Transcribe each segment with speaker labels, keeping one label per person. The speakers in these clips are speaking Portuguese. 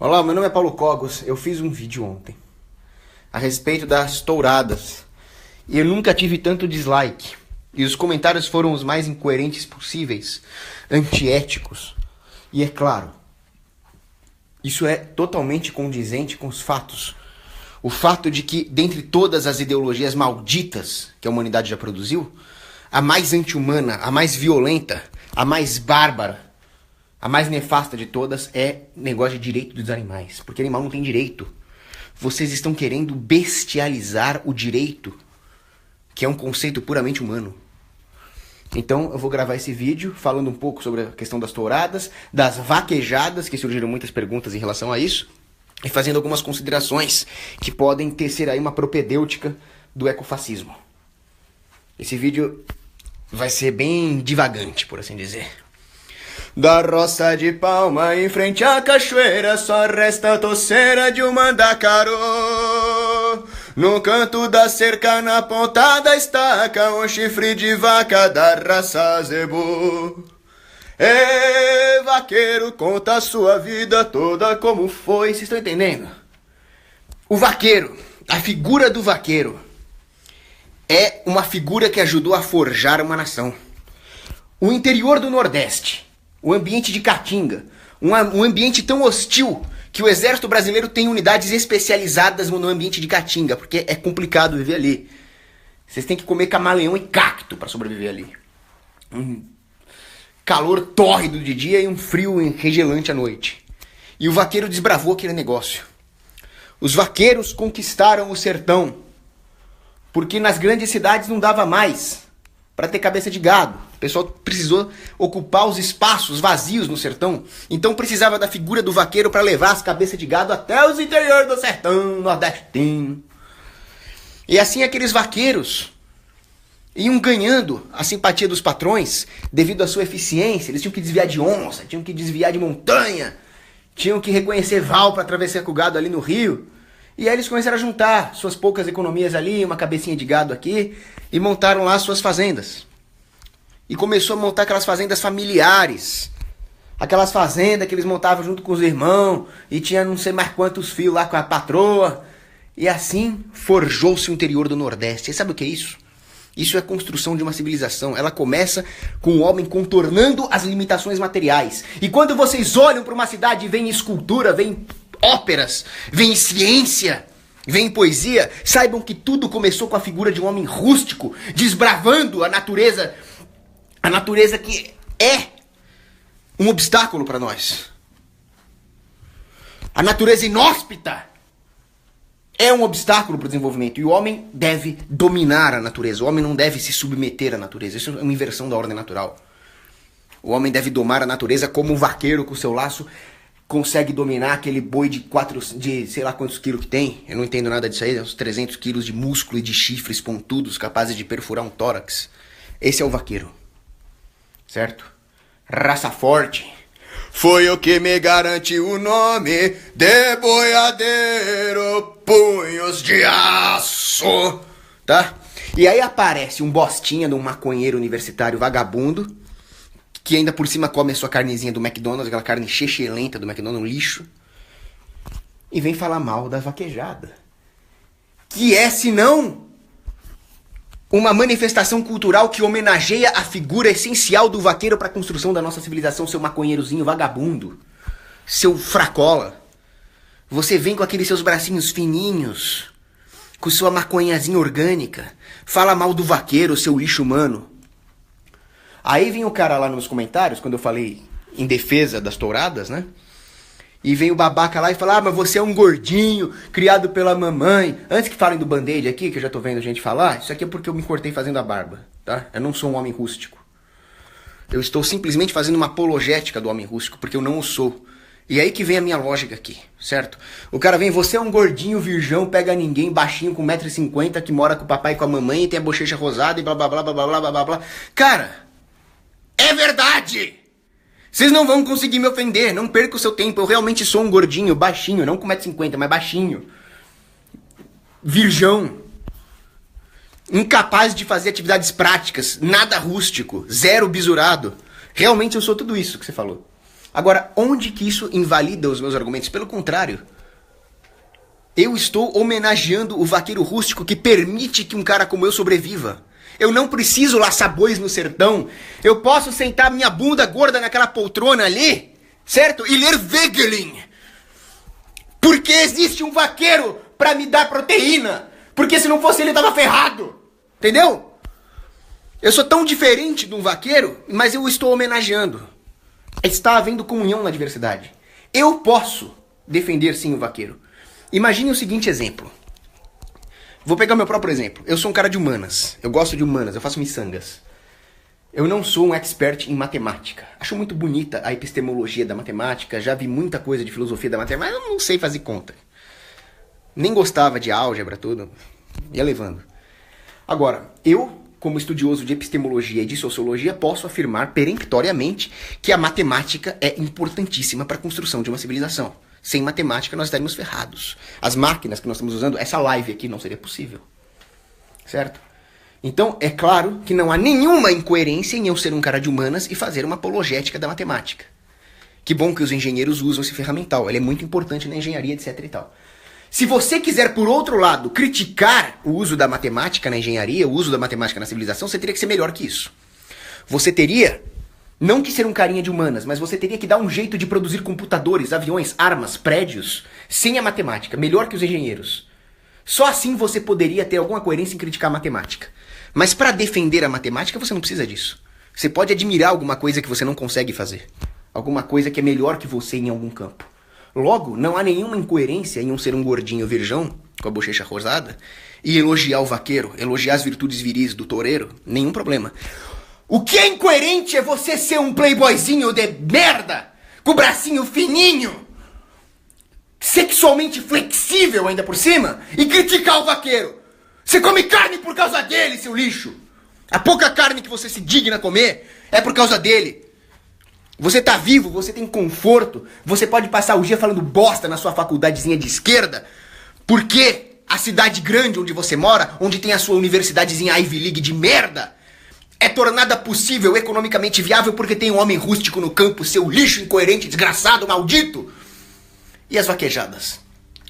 Speaker 1: Olá, meu nome é Paulo Cogos. Eu fiz um vídeo ontem a respeito das touradas e eu nunca tive tanto dislike. E os comentários foram os mais incoerentes possíveis, antiéticos. E é claro, isso é totalmente condizente com os fatos. O fato de que, dentre todas as ideologias malditas que a humanidade já produziu, a mais anti-humana, a mais violenta, a mais bárbara, a mais nefasta de todas é negócio de direito dos animais. Porque animal não tem direito. Vocês estão querendo bestializar o direito, que é um conceito puramente humano. Então eu vou gravar esse vídeo falando um pouco sobre a questão das touradas, das vaquejadas, que surgiram muitas perguntas em relação a isso, e fazendo algumas considerações que podem tecer aí uma propedêutica do ecofascismo. Esse vídeo vai ser bem divagante, por assim dizer. Da roça de palma em frente à cachoeira só resta a toceira de um mandacaru. No canto da cerca, na ponta da estaca, um chifre de vaca da raça zebu. Ê, vaqueiro, conta a sua vida toda como foi. Vocês estão entendendo? O vaqueiro, a figura do vaqueiro, é uma figura que ajudou a forjar uma nação. O interior do Nordeste, o ambiente de Caatinga, um ambiente tão hostil que o exército brasileiro tem unidades especializadas no ambiente de Caatinga, porque é complicado viver ali. Vocês têm que comer camaleão e cacto para sobreviver ali. Um calor tórrido de dia e um frio enregelante à noite. E o vaqueiro desbravou aquele negócio. Os vaqueiros conquistaram o sertão, porque nas grandes cidades não dava mais para ter cabeça de gado. O pessoal precisou ocupar os espaços vazios no sertão. Então precisava da figura do vaqueiro para levar as cabeças de gado até os interiores do sertão nordestino. E assim aqueles vaqueiros iam ganhando a simpatia dos patrões devido à sua eficiência. Eles tinham que desviar de onça, tinham que desviar de montanha, tinham que reconhecer val para atravessar com o gado ali no rio. E aí eles começaram a juntar suas poucas economias ali, uma cabecinha de gado aqui, e montaram lá suas fazendas. E começou a montar aquelas fazendas familiares. Aquelas fazendas que eles montavam junto com os irmãos, e tinha não sei mais quantos filhos lá com a patroa. E assim forjou-se o interior do Nordeste. E sabe o que é isso? Isso é a construção de uma civilização. Ela começa com o homem contornando as limitações materiais. E quando vocês olham para uma cidade e veem escultura, veem óperas, vem ciência, vem poesia, saibam que tudo começou com a figura de um homem rústico, desbravando a natureza que é um obstáculo para nós. A natureza inóspita é um obstáculo para o desenvolvimento e o homem deve dominar a natureza, o homem não deve se submeter à natureza, isso é uma inversão da ordem natural. O homem deve domar a natureza como um vaqueiro com seu laço consegue dominar aquele boi de sei lá quantos quilos que tem. Eu não entendo nada disso aí. Uns 300 quilos de músculo e de chifres pontudos capazes de perfurar um tórax. Esse é o vaqueiro. Certo? Raça forte. Foi o que me garante o nome de boiadeiro, punhos de aço. Tá? E aí aparece um bostinha de um maconheiro universitário vagabundo, que ainda por cima come a sua carnezinha do McDonald's, aquela carne chechelenta do McDonald's, um lixo, e vem falar mal da vaquejada, que é, senão, uma manifestação cultural que homenageia a figura essencial do vaqueiro para a construção da nossa civilização, seu maconheirozinho vagabundo, seu fracola. Você vem com aqueles seus bracinhos fininhos, com sua maconhazinha orgânica, fala mal do vaqueiro, seu lixo humano. Aí vem o cara lá nos comentários, quando eu falei em defesa das touradas, né? E vem o babaca lá e fala, mas você é um gordinho, criado pela mamãe. Antes que falem do band-aid aqui, que eu já tô vendo gente falar, isso aqui é porque eu me cortei fazendo a barba, tá? Eu não sou um homem rústico. Eu estou simplesmente fazendo uma apologética do homem rústico, porque eu não o sou. E aí que vem a minha lógica aqui, certo? O cara vem, você é um gordinho, virgão, pega ninguém, baixinho, com 1,50 m, que mora com o papai e com a mamãe, e tem a bochecha rosada e blá blá blá blá blá blá blá blá. Cara, é verdade! Vocês não vão conseguir me ofender, não perca o seu tempo. Eu realmente sou um gordinho, baixinho, não com 1,50 m, mas baixinho. Virgão. Incapaz de fazer atividades práticas, nada rústico, zero bisurado. Realmente eu sou tudo isso que você falou. Agora, onde que isso invalida os meus argumentos? Pelo contrário, eu estou homenageando o vaqueiro rústico que permite que um cara como eu sobreviva. Eu não preciso laçar bois no sertão. Eu posso sentar minha bunda gorda naquela poltrona ali, certo? E ler Wegelin. Porque existe um vaqueiro pra me dar proteína. Porque se não fosse ele, eu tava ferrado. Entendeu? Eu sou tão diferente de um vaqueiro, mas eu estou homenageando. Está havendo comunhão na diversidade. Eu posso defender sim o vaqueiro. Imagine o seguinte exemplo. Vou pegar o meu próprio exemplo. Eu sou um cara de humanas. Eu gosto de humanas, eu faço miçangas. Eu não sou um expert em matemática. Acho muito bonita a epistemologia da matemática. Já vi muita coisa de filosofia da matemática, mas eu não sei fazer conta. Nem gostava de álgebra, tudo. Ia levando. Agora, eu, como estudioso de epistemologia e de sociologia, posso afirmar peremptoriamente que a matemática é importantíssima para a construção de uma civilização. Sem matemática nós estaríamos ferrados. As máquinas que nós estamos usando, essa live aqui não seria possível. Certo? Então, é claro que não há nenhuma incoerência em eu ser um cara de humanas e fazer uma apologética da matemática. Que bom que os engenheiros usam esse ferramental. Ele é muito importante na engenharia, etc e tal. Se você quiser, por outro lado, criticar o uso da matemática na engenharia, o uso da matemática na civilização, você teria que ser melhor que isso. Você teria, não que ser um carinha de humanas, mas você teria que dar um jeito de produzir computadores, aviões, armas, prédios, sem a matemática, melhor que os engenheiros. Só assim você poderia ter alguma coerência em criticar a matemática. Mas para defender a matemática, você não precisa disso. Você pode admirar alguma coisa que você não consegue fazer. Alguma coisa que é melhor que você em algum campo. Logo, não há nenhuma incoerência em um ser um gordinho virgão, com a bochecha rosada, e elogiar o vaqueiro, elogiar as virtudes viris do toureiro, nenhum problema. O que é incoerente é você ser um playboyzinho de merda, com bracinho fininho, sexualmente flexível ainda por cima, e criticar o vaqueiro. Você come carne por causa dele, seu lixo. A pouca carne que você se digna a comer é por causa dele. Você tá vivo, você tem conforto, você pode passar o dia falando bosta na sua faculdadezinha de esquerda, porque a cidade grande onde você mora, onde tem a sua universidadezinha Ivy League de merda, é tornada possível, economicamente viável, porque tem um homem rústico no campo, seu lixo incoerente, desgraçado, maldito. E as vaquejadas?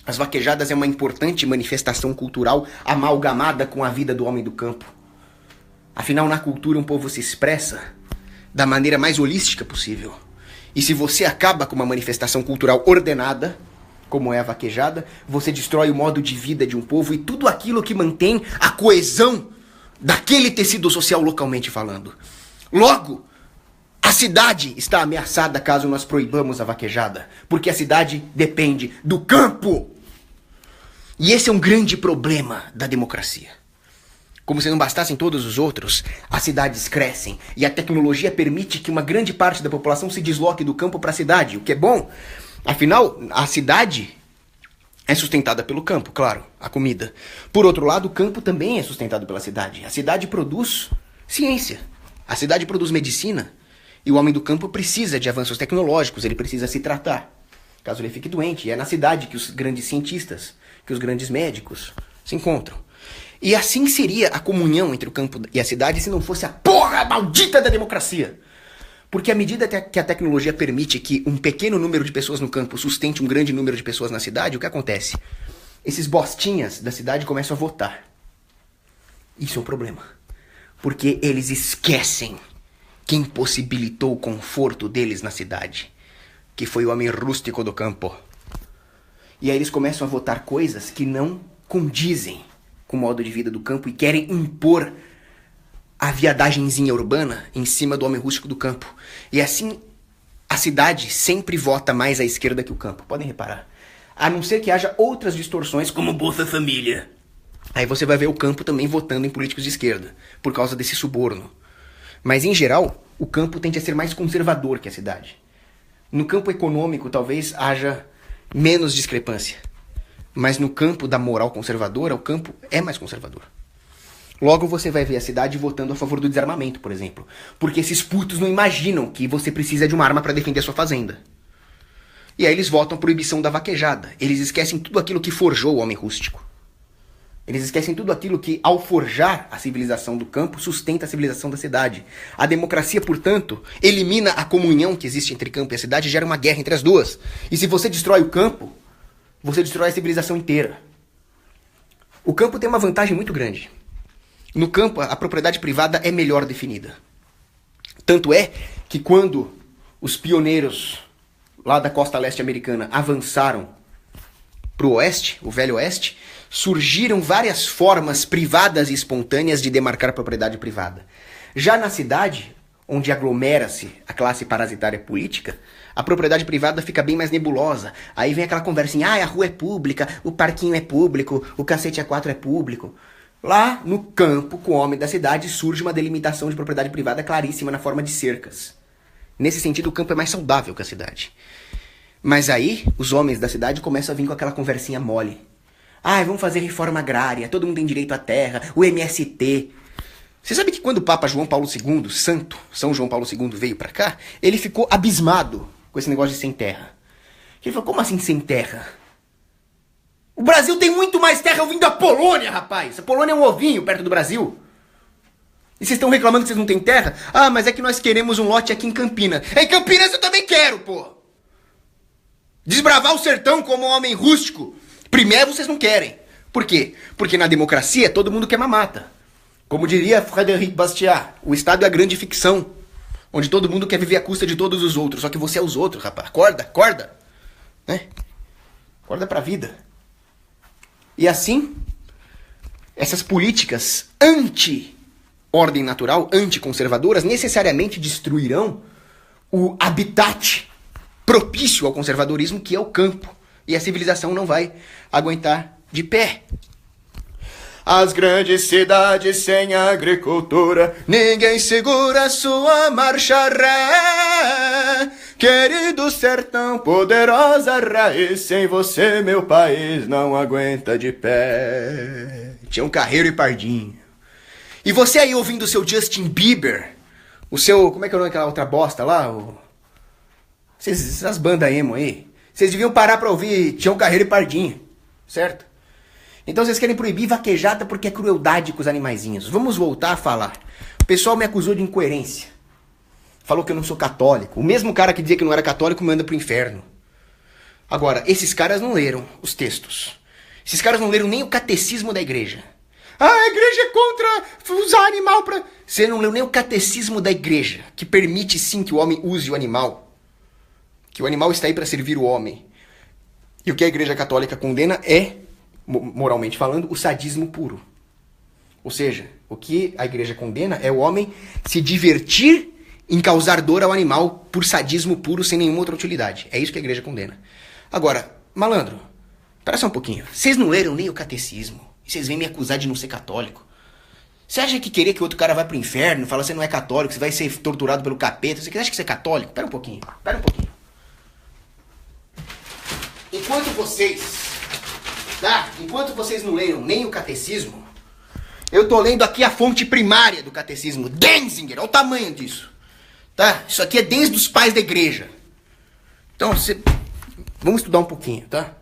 Speaker 1: As vaquejadas é uma importante manifestação cultural amalgamada com a vida do homem do campo. Afinal, na cultura um povo se expressa da maneira mais holística possível. E se você acaba com uma manifestação cultural ordenada, como é a vaquejada, você destrói o modo de vida de um povo e tudo aquilo que mantém a coesão daquele tecido social localmente falando. Logo, a cidade está ameaçada caso nós proibamos a vaquejada, porque a cidade depende do campo. E esse é um grande problema da democracia. Como se não bastassem todos os outros, as cidades crescem e a tecnologia permite que uma grande parte da população se desloque do campo para a cidade, o que é bom. Afinal, a cidade é sustentada pelo campo, claro, a comida. Por outro lado, o campo também é sustentado pela cidade. A cidade produz ciência, a cidade produz medicina e o homem do campo precisa de avanços tecnológicos, ele precisa se tratar, caso ele fique doente. E é na cidade que os grandes cientistas, que os grandes médicos se encontram. E assim seria a comunhão entre o campo e a cidade se não fosse a porra maldita da democracia. Porque à medida que a tecnologia permite que um pequeno número de pessoas no campo sustente um grande número de pessoas na cidade, o que acontece? Esses bostinhas da cidade começam a votar. Isso é um problema. Porque eles esquecem quem possibilitou o conforto deles na cidade, que foi o homem rústico do campo. E aí eles começam a votar coisas que não condizem com o modo de vida do campo e querem impor a viadagenzinha urbana em cima do homem rústico do campo. E assim, a cidade sempre vota mais à esquerda que o campo. Podem reparar. A não ser que haja outras distorções, como Bolsa Família. Aí você vai ver o campo também votando em políticos de esquerda, por causa desse suborno. Mas, em geral, o campo tende a ser mais conservador que a cidade. No campo econômico, talvez haja menos discrepância. Mas no campo da moral conservadora, o campo é mais conservador. Logo você vai ver a cidade votando a favor do desarmamento, por exemplo. Porque esses putos não imaginam que você precisa de uma arma para defender a sua fazenda. E aí eles votam a proibição da vaquejada. Eles esquecem tudo aquilo que forjou o homem rústico. Eles esquecem tudo aquilo que, ao forjar a civilização do campo, sustenta a civilização da cidade. A democracia, portanto, elimina a comunhão que existe entre campo e a cidade e gera uma guerra entre as duas. E se você destrói o campo, você destrói a civilização inteira. O campo tem uma vantagem muito grande. No campo, a propriedade privada é melhor definida. Tanto é que quando os pioneiros lá da costa leste americana avançaram para o oeste, o velho oeste, surgiram várias formas privadas e espontâneas de demarcar a propriedade privada. Já na cidade, onde aglomera-se a classe parasitária política, a propriedade privada fica bem mais nebulosa. Aí vem aquela conversa em, a rua é pública, o parquinho é público, o cacete A4 é público. Lá no campo, com o homem da cidade, surge uma delimitação de propriedade privada claríssima na forma de cercas. Nesse sentido, o campo é mais saudável que a cidade. Mas aí, os homens da cidade começam a vir com aquela conversinha mole. Vamos fazer reforma agrária, todo mundo tem direito à terra, o MST. Você sabe que quando o Papa João Paulo II, São João Paulo II veio pra cá, ele ficou abismado com esse negócio de sem terra. Ele falou, como assim sem terra? O Brasil tem muito mais terra vindo da Polônia, rapaz. A Polônia é um ovinho perto do Brasil. E vocês estão reclamando que vocês não têm terra? Mas é que nós queremos um lote aqui em Campinas. Em Campinas eu também quero, pô. Desbravar o sertão como um homem rústico. Primeiro vocês não querem. Por quê? Porque na democracia todo mundo quer mamata. Como diria Frédéric Bastiat, o Estado é a grande ficção, onde todo mundo quer viver à custa de todos os outros. Só que você é os outros, rapaz. Acorda. Né? Acorda pra vida. E assim, essas políticas anti-ordem natural, anticonservadoras, necessariamente destruirão o habitat propício ao conservadorismo, que é o campo. E a civilização não vai aguentar de pé. As grandes cidades sem agricultura, ninguém segura sua marcha ré. Querido sertão, poderosa raiz, sem você meu país não aguenta de pé. Tião Carreiro e Pardinho. E você aí ouvindo o seu Justin Bieber, o seu, como é que é o nome daquela outra bosta lá? Essas bandas emo aí. Vocês deviam parar pra ouvir Tião Carreiro e Pardinho, certo? Então vocês querem proibir vaquejada porque é crueldade com os animaizinhos. Vamos voltar a falar. O pessoal me acusou de incoerência. Falou que eu não sou católico. O mesmo cara que dizia que não era católico me manda pro inferno. Agora, esses caras não leram os textos. Esses caras não leram nem o catecismo da igreja. A igreja é contra usar animal pra... Você não leu nem o catecismo da igreja, que permite sim que o homem use o animal. Que o animal está aí para servir o homem. E o que a igreja católica condena é, moralmente falando, o sadismo puro. Ou seja, o que a igreja condena é o homem se divertir em causar dor ao animal por sadismo puro sem nenhuma outra utilidade. É isso que a igreja condena. Agora, malandro, espera só um pouquinho. Vocês não leram nem o catecismo. E vocês vêm me acusar de não ser católico. Você acha que querer que outro cara vá pro inferno, fala que você não é católico, você vai ser torturado pelo capeta, você acha que você é católico? Espera um pouquinho. Enquanto vocês não leram nem o catecismo, eu tô lendo aqui a fonte primária do catecismo, Denzinger, olha o tamanho disso. Tá? Isso aqui é desde os pais da igreja. Então, vamos estudar um pouquinho, tá?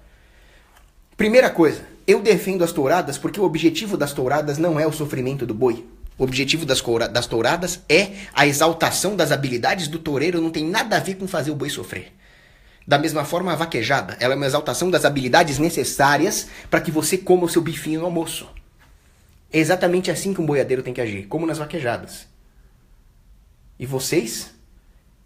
Speaker 1: Primeira coisa, eu defendo as touradas porque o objetivo das touradas não é o sofrimento do boi. O objetivo das touradas é a exaltação das habilidades do toureiro, não tem nada a ver com fazer o boi sofrer. Da mesma forma, a vaquejada, ela é uma exaltação das habilidades necessárias para que você coma o seu bifinho no almoço. É exatamente assim que um boiadeiro tem que agir, como nas vaquejadas. E vocês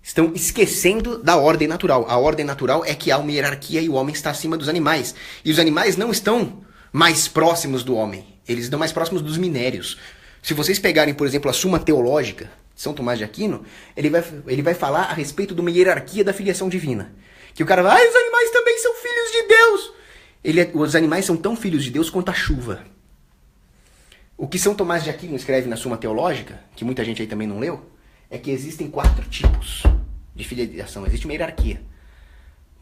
Speaker 1: estão esquecendo da ordem natural. A ordem natural é que há uma hierarquia e o homem está acima dos animais. E os animais não estão mais próximos do homem, eles estão mais próximos dos minérios. Se vocês pegarem, por exemplo, a Suma Teológica de São Tomás de Aquino, ele vai falar a respeito de uma hierarquia da filiação divina. Que o cara vai, os animais também são filhos de Deus. Os animais são tão filhos de Deus quanto a chuva. O que São Tomás de Aquino escreve na Suma Teológica, que muita gente aí também não leu, é que existem 4 tipos de filiação. Existe uma hierarquia.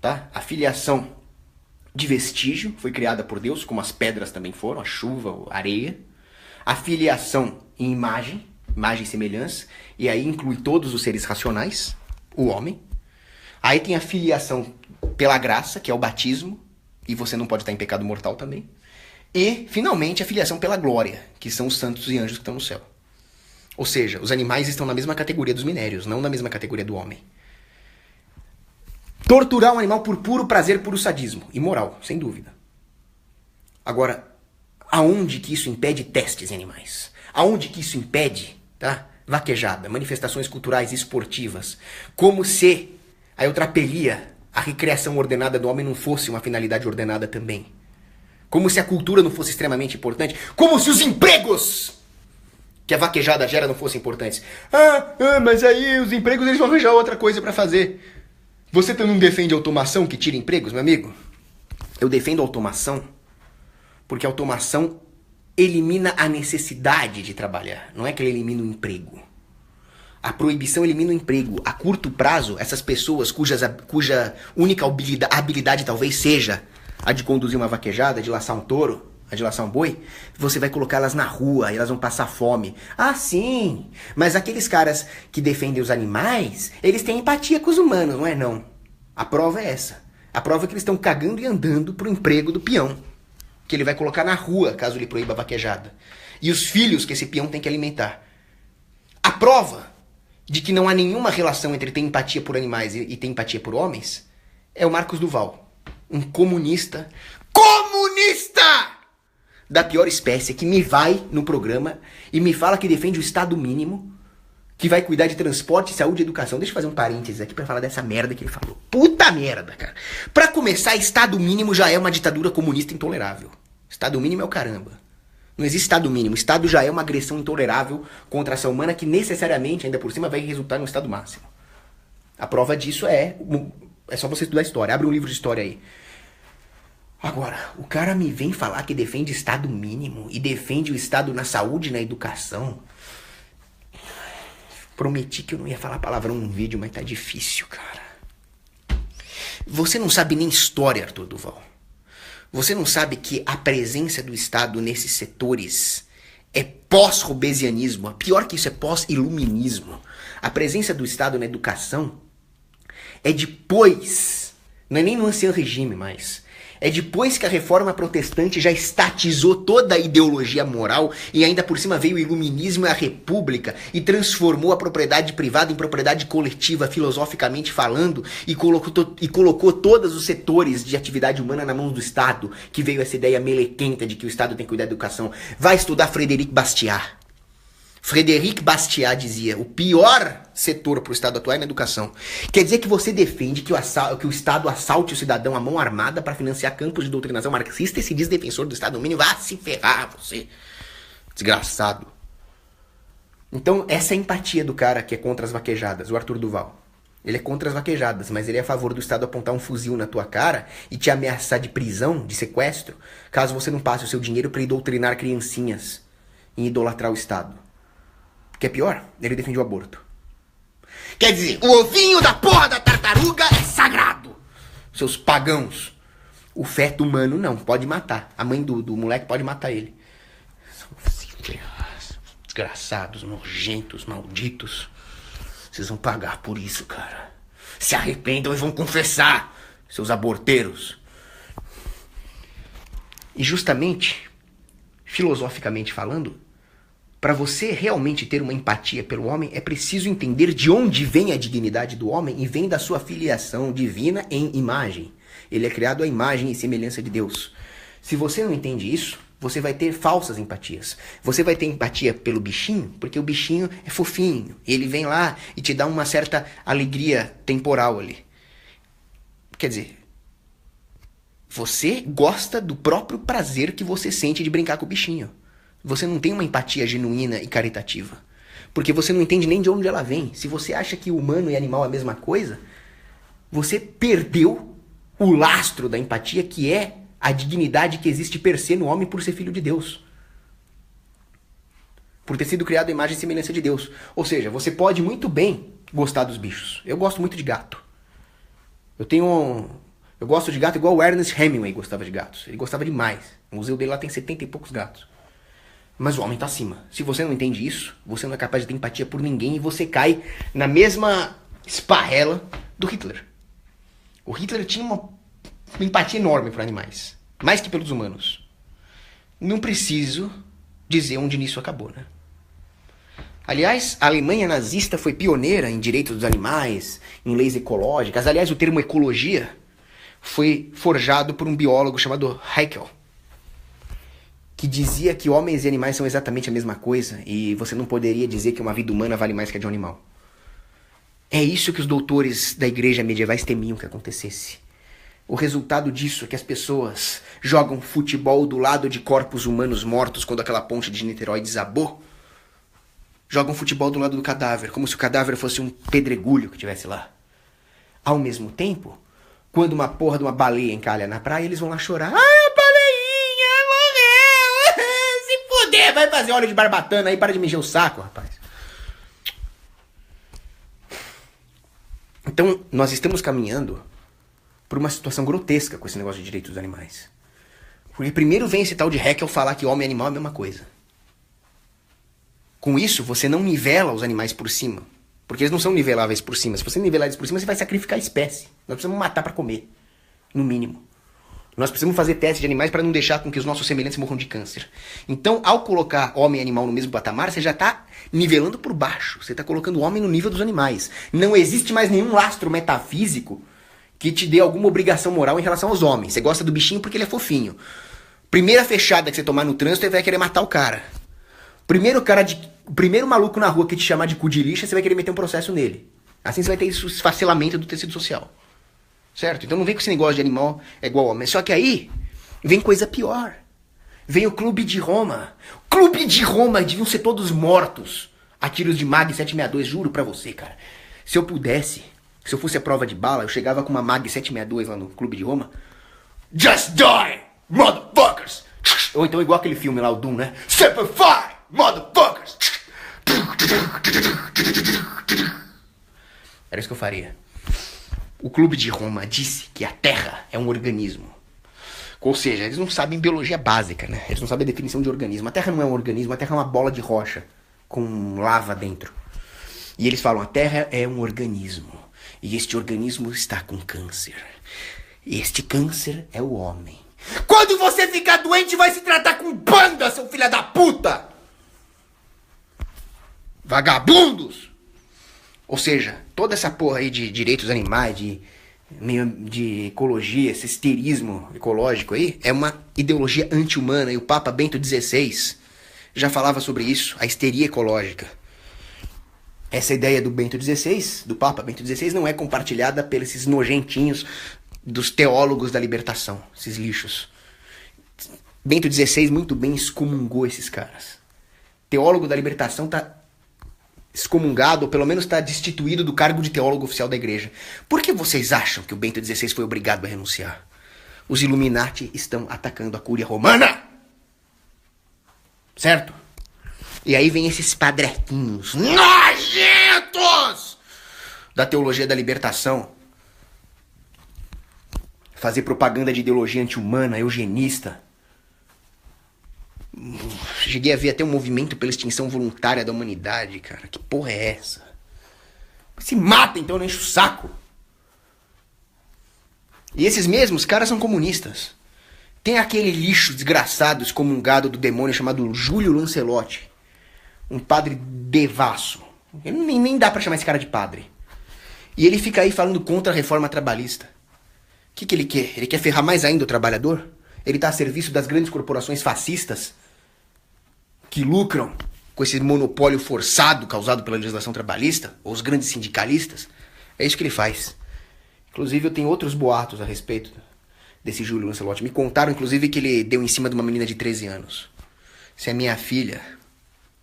Speaker 1: Tá? A filiação de vestígio foi criada por Deus, como as pedras também foram, a chuva, a areia. A filiação em imagem e semelhança, e aí inclui todos os seres racionais, o homem. Aí tem a filiação pela graça, que é o batismo, e você não pode estar em pecado mortal também. E, finalmente, a filiação pela glória, que são os santos e anjos que estão no céu. Ou seja, os animais estão na mesma categoria dos minérios, não na mesma categoria do homem. Torturar um animal por puro prazer, puro sadismo. Imoral, sem dúvida. Agora, aonde que isso impede testes em animais? Aonde que isso impede, tá? Vaquejada, manifestações culturais e esportivas. Como se a eutrapelia, a recreação ordenada do homem, não fosse uma finalidade ordenada também. Como se a cultura não fosse extremamente importante. Como se os empregos que a vaquejada gera não fossem importantes. Mas aí os empregos eles vão arranjar outra coisa para fazer. Você não defende automação que tira empregos, meu amigo? Eu defendo automação porque a automação elimina a necessidade de trabalhar. Não é que ela elimina o emprego. A proibição elimina o emprego. A curto prazo, essas pessoas cuja única habilidade talvez seja a de conduzir uma vaquejada, de laçar um touro, a de laçar um boi, você vai colocá-las na rua e elas vão passar fome. Ah, sim! Mas aqueles caras que defendem os animais, eles têm empatia com os humanos, não é não? A prova é essa. A prova é que eles estão cagando e andando pro emprego do peão, que ele vai colocar na rua, caso ele proíba a vaquejada. E os filhos que esse peão tem que alimentar. A prova de que não há nenhuma relação entre ter empatia por animais e ter empatia por homens é o Marcos Duval. Um comunista da pior espécie, que me vai no programa e me fala que defende o Estado mínimo, que vai cuidar de transporte, saúde e educação. Deixa eu fazer um parênteses aqui pra falar dessa merda que ele falou. Puta merda, cara. Pra começar, Estado mínimo já é uma ditadura comunista intolerável. Estado mínimo é o caramba. Não existe Estado mínimo. Estado já é uma agressão intolerável contra a ação humana que necessariamente, ainda por cima, vai resultar no Estado máximo. A prova disso é só você estudar história. Abre um livro de história aí. Agora, o cara me vem falar que defende Estado mínimo e defende o Estado na saúde e na educação. Prometi que eu não ia falar palavrão num vídeo, mas tá difícil, cara. Você não sabe nem história, Arthur Duval. Você não sabe que a presença do Estado nesses setores é pós-robesianismo. Pior que isso, é pós-iluminismo. A presença do Estado na educação é depois, não é nem no ancião regime mais, é depois que a reforma protestante já estatizou toda a ideologia moral e ainda por cima veio o iluminismo e a república e transformou a propriedade privada em propriedade coletiva, filosoficamente falando, e colocou todos os setores de atividade humana na mão do Estado, que veio essa ideia melequenta de que o Estado tem que cuidar da educação. Vai estudar Frederic Bastiat. Frederic Bastiat dizia, o pior setor para o Estado atuar é na educação. Quer dizer que você defende que o Estado assalte o cidadão à mão armada para financiar campos de doutrinação marxista e se diz defensor do Estado mínimo? Vá se ferrar, você. Desgraçado. Então, essa é a empatia do cara que é contra as vaquejadas, o Arthur Duval. Ele é contra as vaquejadas, mas ele é a favor do Estado apontar um fuzil na tua cara e te ameaçar de prisão, de sequestro, caso você não passe o seu dinheiro para ir doutrinar criancinhas e idolatrar o Estado. Que é pior, ele defende o aborto. Quer dizer, o ovinho da porra da tartaruga é sagrado. Seus pagãos. O feto humano não, pode matar. A mãe do moleque pode matar ele. Desgraçados, nojentos, malditos. Vocês vão pagar por isso, cara. Se arrependam e vão confessar, seus aborteiros. E justamente, filosoficamente falando, para você realmente ter uma empatia pelo homem, é preciso entender de onde vem a dignidade do homem e vem da sua filiação divina em imagem. Ele é criado à imagem e semelhança de Deus. Se você não entende isso, você vai ter falsas empatias. Você vai ter empatia pelo bichinho, porque o bichinho é fofinho. Ele vem lá e te dá uma certa alegria temporal ali. Quer dizer, você gosta do próprio prazer que você sente de brincar com o bichinho. Você não tem uma empatia genuína e caritativa. Porque você não entende nem de onde ela vem. Se você acha que humano e animal é a mesma coisa, você perdeu o lastro da empatia, que é a dignidade que existe per se no homem por ser filho de Deus. Por ter sido criado à imagem e semelhança de Deus. Ou seja, você pode muito bem gostar dos bichos. Eu gosto muito de gato. Eu gosto de gato igual o Ernest Hemingway gostava de gatos. Ele gostava demais. O museu dele lá tem 70 e poucos gatos. Mas o homem tá acima. Se você não entende isso, você não é capaz de ter empatia por ninguém e você cai na mesma esparrela do Hitler. O Hitler tinha uma empatia enorme por animais. Mais que pelos humanos. Não preciso dizer onde nisso acabou, né? Aliás, a Alemanha nazista foi pioneira em direitos dos animais, em leis ecológicas. Aliás, o termo ecologia foi forjado por um biólogo chamado Haeckel, que dizia que homens e animais são exatamente a mesma coisa e você não poderia dizer que uma vida humana vale mais que a de um animal. É isso que os doutores da igreja medievais temiam que acontecesse. O resultado disso é que as pessoas jogam futebol do lado de corpos humanos mortos quando aquela ponte de Niterói desabou. Jogam futebol do lado do cadáver, como se o cadáver fosse um pedregulho que tivesse lá. Ao mesmo tempo, quando uma porra de uma baleia encalha na praia, eles vão lá chorar. Ah, baleinha, morreu! Se fuder, vai fazer óleo de barbatana aí, para de me encher o saco, rapaz. Então, nós estamos caminhando por uma situação grotesca com esse negócio de direitos dos animais. Porque primeiro vem esse tal de Haeckel falar que homem e animal é a mesma coisa. Com isso, você não nivela os animais por cima. Porque eles não são niveláveis por cima. Se você nivelar eles por cima, você vai sacrificar a espécie. Nós precisamos matar para comer. No mínimo. Nós precisamos fazer testes de animais para não deixar com que os nossos semelhantes morram de câncer. Então, ao colocar homem e animal no mesmo patamar, você já está nivelando por baixo. Você está colocando o homem no nível dos animais. Não existe mais nenhum lastro metafísico que te dê alguma obrigação moral em relação aos homens. Você gosta do bichinho porque ele é fofinho. Primeira fechada que você tomar no trânsito, você vai querer matar o cara. Primeiro maluco na rua que te chamar de cu de lixa, você vai querer meter um processo nele. Assim você vai ter esse esfacelamento do tecido social. Certo? Então não vem com esse negócio de animal é igual homem. Só que aí vem coisa pior. Vem o Clube de Roma. Clube de Roma, deviam ser todos mortos a tiros de Mag 762, juro pra você, cara. Se eu pudesse, se eu fosse a prova de bala, eu chegava com uma Mag 762 lá no Clube de Roma. Just die, motherfuckers! Ou então igual aquele filme lá, o Doom, né? Simplify! Motherfuckers! Era isso que eu faria. O Clube de Roma disse que a Terra é um organismo. Ou seja, eles não sabem biologia básica, né? Eles não sabem a definição de organismo. A Terra não é um organismo, a Terra é uma bola de rocha com lava dentro. E eles falam, a Terra é um organismo. E este organismo está com câncer. E este câncer é o homem. Quando você ficar doente, vai se tratar com banda, seu filho da puta! Vagabundos! Ou seja, toda essa porra aí de direitos animais, de ecologia, esse histerismo ecológico aí, é uma ideologia anti-humana. E o Papa Bento XVI já falava sobre isso, a histeria ecológica. Essa ideia do Bento XVI, do Papa Bento XVI, não é compartilhada pelos esses nojentinhos dos teólogos da libertação, esses lixos. Bento XVI muito bem excomungou esses caras. Teólogo da libertação tá excomungado, ou pelo menos está destituído do cargo de teólogo oficial da igreja. Por que vocês acham que o Bento XVI foi obrigado a renunciar? Os Illuminati estão atacando a Cúria Romana. Certo? E aí vem esses padrequinhos nojentos da teologia da libertação fazer propaganda de ideologia anti-humana, eugenista. Cheguei a ver até um movimento pela extinção voluntária da humanidade, cara. Que porra é essa? Se mata, então, não enche o saco. E esses mesmos caras são comunistas. Tem aquele lixo desgraçado, excomungado do demônio chamado Júlio Lancelotti. Um padre devasso. Nem dá pra chamar esse cara de padre. E ele fica aí falando contra a reforma trabalhista. O que ele quer? Ele quer ferrar mais ainda o trabalhador? Ele tá a serviço das grandes corporações fascistas que lucram com esse monopólio forçado causado pela legislação trabalhista, ou os grandes sindicalistas. É isso que ele faz. Inclusive, eu tenho outros boatos a respeito desse Júlio Lancelotti. Me contaram, inclusive, que ele deu em cima de uma menina de 13 anos. Se é minha filha,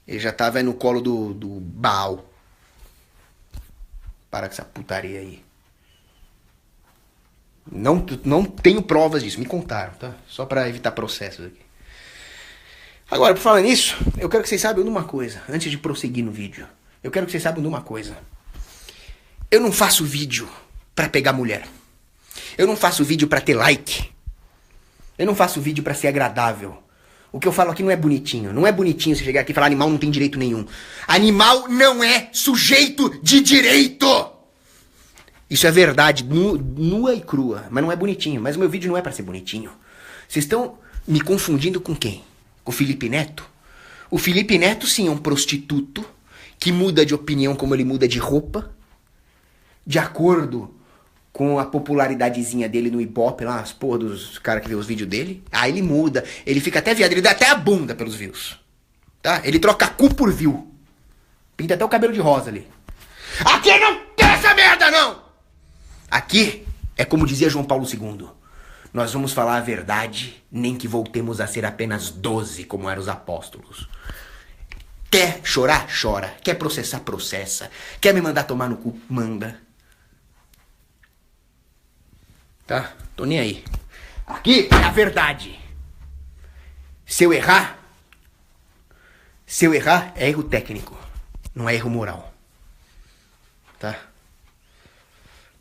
Speaker 1: ele já tava no colo do Baal. Para com essa putaria aí. Não tenho provas disso, me contaram, tá? Só pra evitar processos aqui. Agora, por falar nisso, eu quero que vocês saibam de uma coisa, antes de prosseguir no vídeo. Eu quero que vocês saibam de uma coisa. Eu não faço vídeo pra pegar mulher. Eu não faço vídeo pra ter like. Eu não faço vídeo pra ser agradável. O que eu falo aqui não é bonitinho. Não é bonitinho você chegar aqui e falar animal não tem direito nenhum. Animal não é sujeito de direito! Isso é verdade, nua e crua, mas não é bonitinho. Mas o meu vídeo não é pra ser bonitinho. Vocês estão me confundindo com quem? O Felipe Neto? O Felipe Neto, sim, é um prostituto que muda de opinião como ele muda de roupa, de acordo com a popularidadezinha dele no Ibope, lá, as porra dos caras que vê os vídeos dele. Aí ele muda, ele fica até viado, ele dá até a bunda pelos views. Tá? Ele troca cu por view. Pinta até o cabelo de rosa ali. Aqui não tem essa merda, não! Aqui é como dizia João Paulo II. Nós vamos falar a verdade, nem que voltemos a ser apenas 12, como eram os apóstolos. Quer chorar? Chora. Quer processar? Processa. Quer me mandar tomar no cu? Manda. Tá? Tô nem aí. Aqui é a verdade. Se eu errar, é erro técnico, não é erro moral. Tá?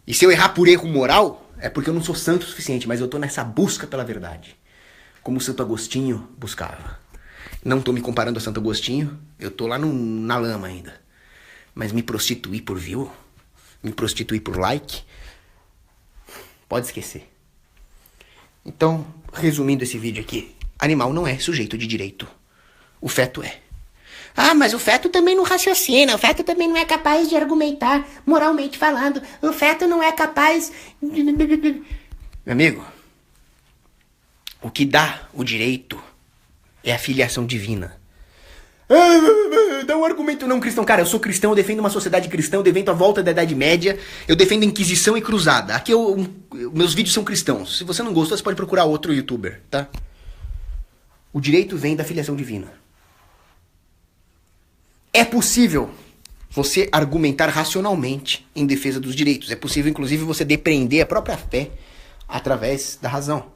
Speaker 1: E se eu errar por erro moral, é porque eu não sou santo o suficiente, mas eu tô nessa busca pela verdade. Como Santo Agostinho buscava. Não tô me comparando a Santo Agostinho, eu tô lá na lama ainda. Mas me prostituir por view, me prostituir por like, pode esquecer. Então, resumindo esse vídeo aqui, animal não é sujeito de direito. O feto é. Ah, mas o feto também não raciocina, o feto também não é capaz de argumentar, moralmente falando. O feto não é capaz... Meu amigo, o que dá o direito é a filiação divina. Dá um argumento não cristão. Cara, eu sou cristão, eu defendo uma sociedade cristã, eu defendo a volta da Idade Média, eu defendo Inquisição e Cruzada. Aqui meus vídeos são cristãos. Se você não gostou, você pode procurar outro youtuber, tá? O direito vem da filiação divina. É possível você argumentar racionalmente em defesa dos direitos. É possível, inclusive, você depreender a própria fé através da razão.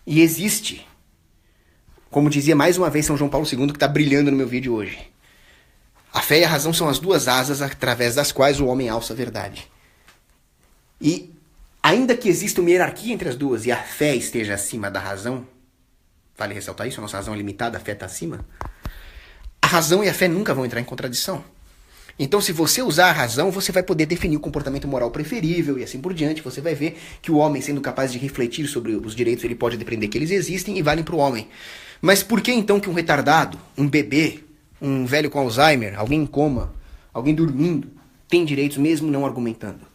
Speaker 1: E existe, como dizia mais uma vez São João Paulo II, que está brilhando no meu vídeo hoje. A fé e a razão são as duas asas através das quais o homem alça a verdade. E ainda que exista uma hierarquia entre as duas e a fé esteja acima da razão, vale ressaltar isso, a nossa razão é limitada, a fé está acima, a razão e a fé nunca vão entrar em contradição. Então, se você usar a razão, você vai poder definir o comportamento moral preferível e assim por diante. Você vai ver que o homem, sendo capaz de refletir sobre os direitos, ele pode depreender que eles existem e valem para o homem. Mas por que então que um retardado, um bebê, um velho com Alzheimer, alguém em coma, alguém dormindo, tem direitos mesmo não argumentando?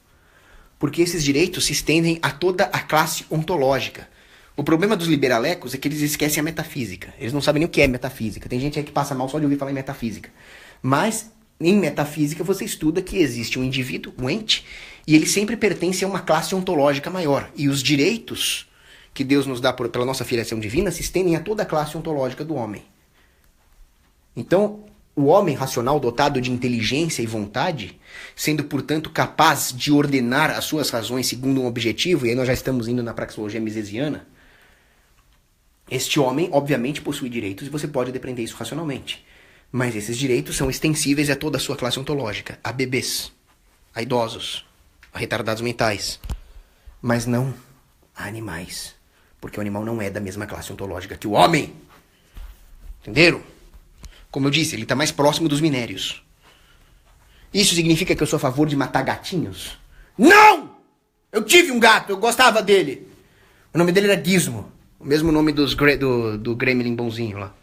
Speaker 1: Porque esses direitos se estendem a toda a classe ontológica. O problema dos liberalecos é que eles esquecem a metafísica. Eles não sabem nem o que é metafísica. Tem gente aí que passa mal só de ouvir falar em metafísica. Mas, em metafísica, você estuda que existe um indivíduo, um ente, e ele sempre pertence a uma classe ontológica maior. E os direitos que Deus nos dá pela nossa filiação divina se estendem a toda a classe ontológica do homem. Então, o homem racional dotado de inteligência e vontade, sendo, portanto, capaz de ordenar as suas razões segundo um objetivo, e aí nós já estamos indo na praxeologia misesiana, este homem, obviamente, possui direitos e você pode depreender isso racionalmente. Mas esses direitos são extensíveis a toda a sua classe ontológica, a bebês, a idosos, a retardados mentais, mas não a animais, porque o animal não é da mesma classe ontológica que o homem. Entenderam? Como eu disse, ele está mais próximo dos minérios. Isso significa que eu sou a favor de matar gatinhos? Não! Eu tive um gato, eu gostava dele. O nome dele era Gizmo, o mesmo nome do Gremlin bonzinho lá.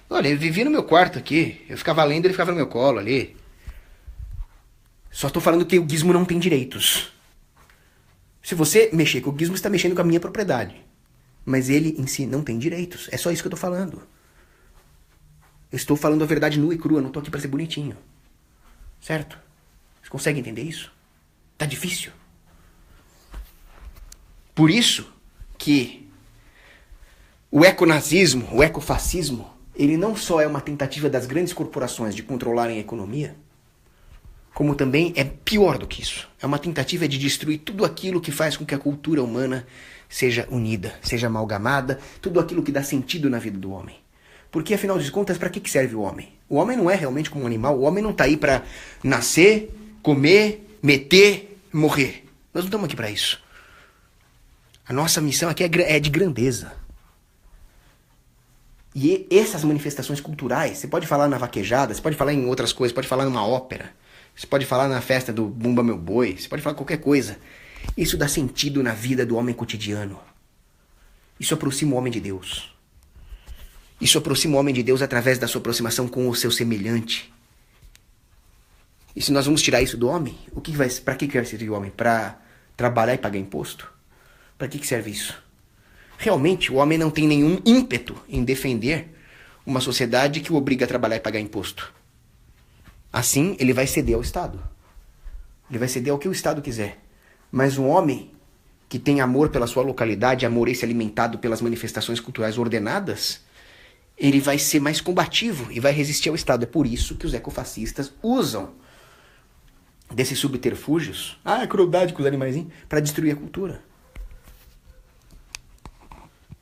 Speaker 1: Olha, ele vivia no meu quarto aqui. Eu ficava lendo, ele ficava no meu colo ali. Só tô falando que o Gizmo não tem direitos. Se você mexer com o Gizmo, você está mexendo com a minha propriedade. Mas ele em si não tem direitos. É só isso que eu tô falando. Eu estou falando a verdade nua e crua. Eu não tô aqui para ser bonitinho. Certo? Você consegue entender isso? Tá difícil. Por isso que o econazismo, o ecofascismo, ele não só é uma tentativa das grandes corporações de controlarem a economia, como também é pior do que isso. É uma tentativa de destruir tudo aquilo que faz com que a cultura humana seja unida, seja amalgamada, tudo aquilo que dá sentido na vida do homem. Porque, afinal de contas, para que serve o homem? O homem não é realmente como um animal. O homem não está aí para nascer, comer, meter, morrer. Nós não estamos aqui para isso. A nossa missão aqui é de grandeza. E essas manifestações culturais, você pode falar na vaquejada, você pode falar em outras coisas, pode falar numa ópera, você pode falar na festa do Bumba Meu Boi, você pode falar qualquer coisa. Isso dá sentido na vida do homem cotidiano. Isso aproxima o homem de Deus. Isso aproxima o homem de Deus através da sua aproximação com o seu semelhante. E se nós vamos tirar isso do homem, para que vai servir o homem? Para trabalhar e pagar imposto? Para que serve isso? Realmente, o homem não tem nenhum ímpeto em defender uma sociedade que o obriga a trabalhar e pagar imposto. Assim, ele vai ceder ao Estado. Ele vai ceder ao que o Estado quiser. Mas um homem que tem amor pela sua localidade, amor esse alimentado pelas manifestações culturais ordenadas, ele vai ser mais combativo e vai resistir ao Estado. É por isso que os ecofascistas usam desses subterfúgios, crueldade com os animaizinhos, para destruir a cultura.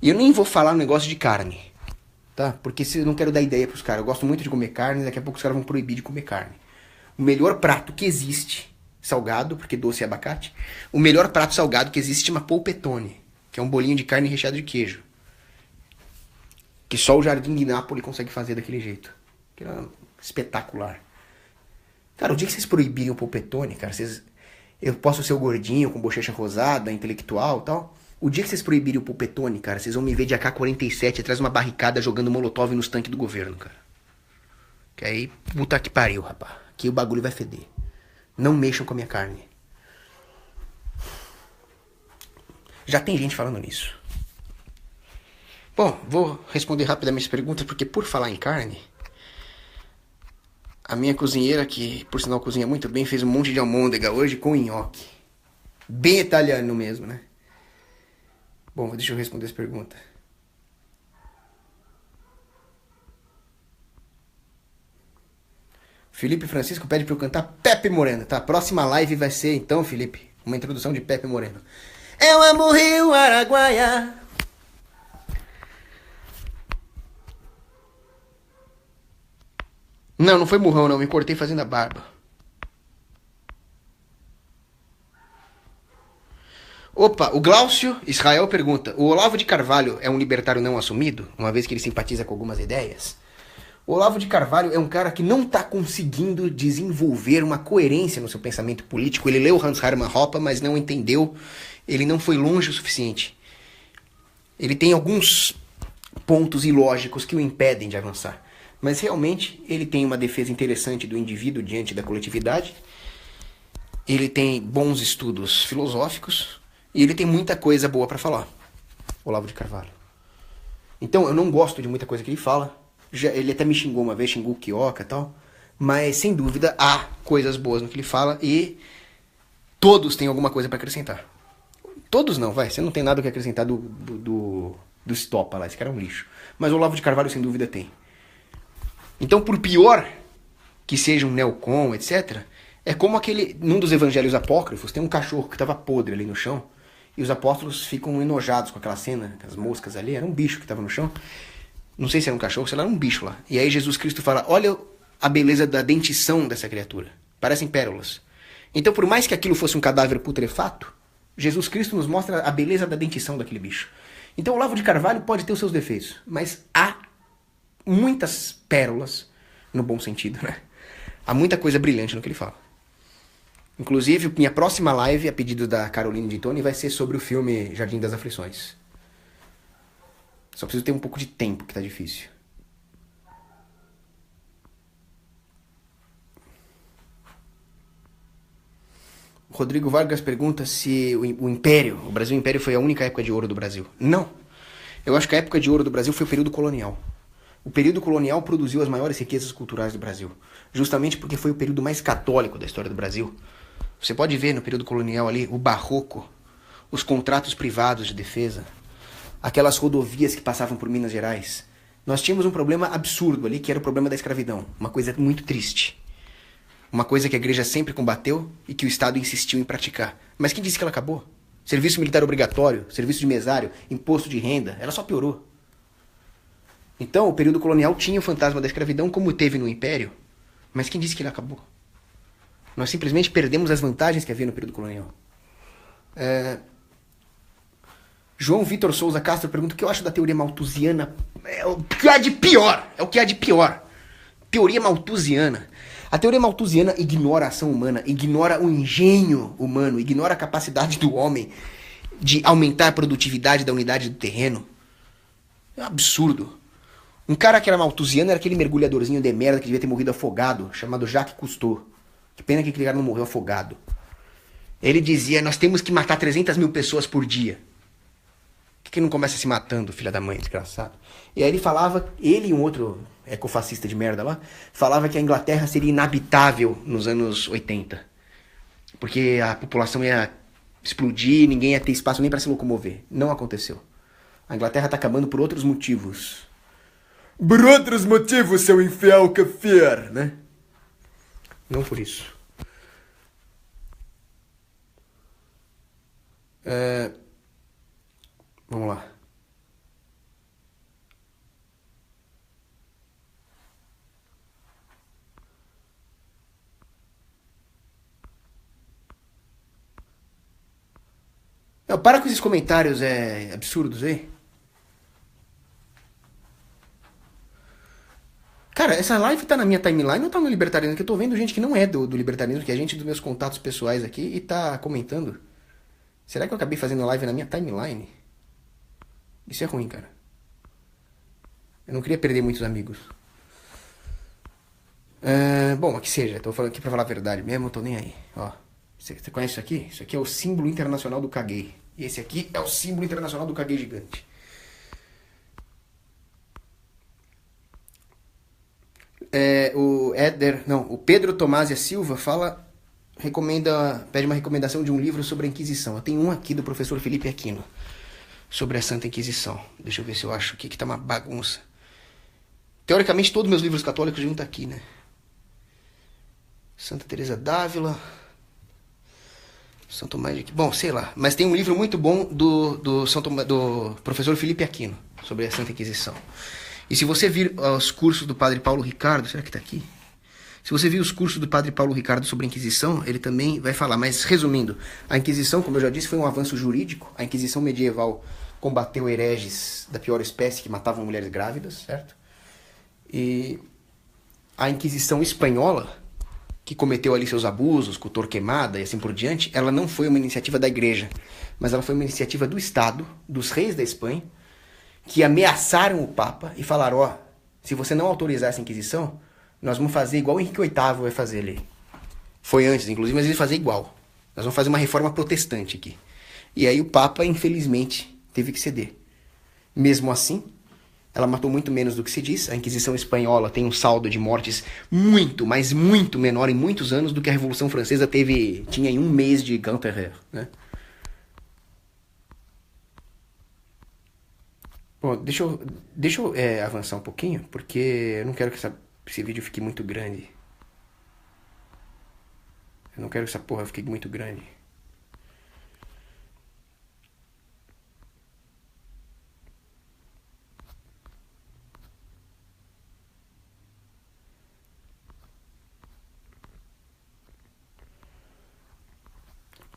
Speaker 1: E eu nem vou falar um negócio de carne, tá? Porque eu não quero dar ideia pros caras. Eu gosto muito de comer carne, daqui a pouco os caras vão proibir de comer carne. O melhor prato que existe, salgado, porque doce é abacate, o melhor prato salgado que existe chama polpettone, que é um bolinho de carne recheado de queijo. Que só o Jardim de Nápoles consegue fazer daquele jeito. Que é espetacular. Cara, o dia que vocês proibirem o polpettone, cara, eu posso ser o gordinho, com bochecha rosada, intelectual e tal. O dia que vocês proibirem o polpettone, cara, vocês vão me ver de AK-47 atrás de uma barricada jogando molotov nos tanques do governo, cara. Que aí, puta que pariu, rapaz. Aqui o bagulho vai feder. Não mexam com a minha carne. Já tem gente falando nisso. Bom, vou responder rapidamente as perguntas, porque por falar em carne, a minha cozinheira, que por sinal cozinha muito bem, fez um monte de almôndega hoje com nhoque. Bem italiano mesmo, né? Bom, deixa eu responder as perguntas. Felipe Francisco pede pra eu cantar Pepe Moreno, tá? Próxima live vai ser, então, Felipe, uma introdução de Pepe Moreno. Eu amo o Rio Araguaia. Não foi murrão, não. Me cortei fazendo a barba. Opa, o Glaucio Israel pergunta: o Olavo de Carvalho é um libertário não assumido, uma vez que ele simpatiza com algumas ideias? O Olavo de Carvalho é um cara que não está conseguindo desenvolver uma coerência no seu pensamento político. Ele leu Hans Hermann Hoppe, mas não entendeu. Ele não foi longe o suficiente. Ele tem alguns pontos ilógicos que o impedem de avançar. Mas realmente ele tem uma defesa interessante do indivíduo diante da coletividade. Ele tem bons estudos filosóficos. E ele tem muita coisa boa para falar. Olavo de Carvalho. Então eu não gosto de muita coisa que ele fala. Ele até me xingou uma vez, xingou o Quioca e tal. Mas sem dúvida há coisas boas no que ele fala. E todos têm alguma coisa para acrescentar. Todos não, vai. Você não tem nada que acrescentar do Estopa lá. Esse cara é um lixo. Mas o Olavo de Carvalho sem dúvida tem. Então, por pior que seja um neocon, etc., é como aquele, num dos evangelhos apócrifos, tem um cachorro que estava podre ali no chão, e os apóstolos ficam enojados com aquela cena, as moscas ali, era um bicho que estava no chão. Não sei se era um cachorro, sei lá, era um bicho lá. E aí Jesus Cristo fala, olha a beleza da dentição dessa criatura. Parecem pérolas. Então, por mais que aquilo fosse um cadáver putrefato, Jesus Cristo nos mostra a beleza da dentição daquele bicho. Então, o Olavo de Carvalho pode ter os seus defeitos, mas há muitas pérolas, no bom sentido, né? Há muita coisa brilhante no que ele fala. Inclusive, minha próxima live, a pedido da Caroline de Toni, vai ser sobre o filme Jardim das Aflições. Só preciso ter um pouco de tempo, que tá difícil. O Rodrigo Vargas pergunta se o Império, o Brasil Império foi a única época de ouro do Brasil. Não. Eu acho que a época de ouro do Brasil foi o período colonial. O período colonial produziu as maiores riquezas culturais do Brasil, justamente porque foi o período mais católico da história do Brasil. Você pode ver no período colonial ali o barroco, os contratos privados de defesa, aquelas rodovias que passavam por Minas Gerais. Nós tínhamos um problema absurdo ali, que era o problema da escravidão, uma coisa muito triste. Uma coisa que a igreja sempre combateu e que o Estado insistiu em praticar. Mas quem disse que ela acabou? Serviço militar obrigatório, serviço de mesário, imposto de renda, ela só piorou. Então, o período colonial tinha o fantasma da escravidão, como teve no Império, mas quem disse que ele acabou? Nós simplesmente perdemos as vantagens que havia no período colonial. João Vitor Souza Castro pergunta o que eu acho da teoria malthusiana. É o que há de pior! É o que há de pior. Teoria malthusiana. A teoria malthusiana ignora a ação humana, ignora o engenho humano, ignora a capacidade do homem de aumentar a produtividade da unidade do terreno. É um absurdo. Um cara que era malthusiano era aquele mergulhadorzinho de merda que devia ter morrido afogado, chamado Jacques Cousteau. Que pena que aquele cara não morreu afogado. Ele dizia, nós temos que matar 300 mil pessoas por dia. Por que não começa se matando, filha da mãe, desgraçado? E aí ele falava, ele e um outro ecofascista de merda lá, falava que a Inglaterra seria inabitável nos anos 80. Porque a população ia explodir, ninguém ia ter espaço nem para se locomover. Não aconteceu. A Inglaterra tá acabando por outros motivos. Por outros motivos, seu infiel kafir, né? Não por isso. Vamos lá. Não, para com esses comentários absurdos aí. Cara, essa live tá na minha timeline ou tá no libertarianismo? Que eu tô vendo gente que não é do libertarianismo, que é gente dos meus contatos pessoais aqui e tá comentando. Será que eu acabei fazendo live na minha timeline? Isso é ruim, cara. Eu não queria perder muitos amigos. Bom, que seja, tô falando aqui pra falar a verdade mesmo, tô nem aí. Ó, você conhece isso aqui? Isso aqui é o símbolo internacional do caguei. E esse aqui é o símbolo internacional do caguei gigante. O Pedro Tomásia Silva pede uma recomendação de um livro sobre a Inquisição. Eu tenho um aqui do professor Felipe Aquino, sobre a Santa Inquisição. Deixa eu ver se eu acho aqui que tá uma bagunça. Teoricamente, todos os meus livros católicos deviam estar aqui, né? Santa Teresa d'Ávila, São Tomás de... Bom, sei lá. Mas tem um livro muito bom do professor Felipe Aquino, sobre a Santa Inquisição. E se você vir os cursos do padre Paulo Ricardo... Será que está aqui? Se você vir os cursos do padre Paulo Ricardo sobre a Inquisição, ele também vai falar. Mas, resumindo, a Inquisição, como eu já disse, foi um avanço jurídico. A Inquisição medieval combateu hereges da pior espécie que matavam mulheres grávidas, certo? E a Inquisição espanhola, que cometeu ali seus abusos, com Torquemada e assim por diante, ela não foi uma iniciativa da igreja, mas ela foi uma iniciativa do Estado, dos reis da Espanha, que ameaçaram o Papa e falaram, ó, se você não autorizar essa Inquisição, nós vamos fazer igual o Henrique VIII vai fazer ali. Foi antes, inclusive, mas ele fazer igual. Nós vamos fazer uma reforma protestante aqui. E aí o Papa, infelizmente, teve que ceder. Mesmo assim, ela matou muito menos do que se diz. A Inquisição Espanhola tem um saldo de mortes muito, mas muito menor em muitos anos do que a Revolução Francesa tinha em um mês de Grand Terreur, né? Bom, deixa eu avançar um pouquinho, porque eu não quero que esse vídeo fique muito grande. Eu não quero que essa porra fique muito grande.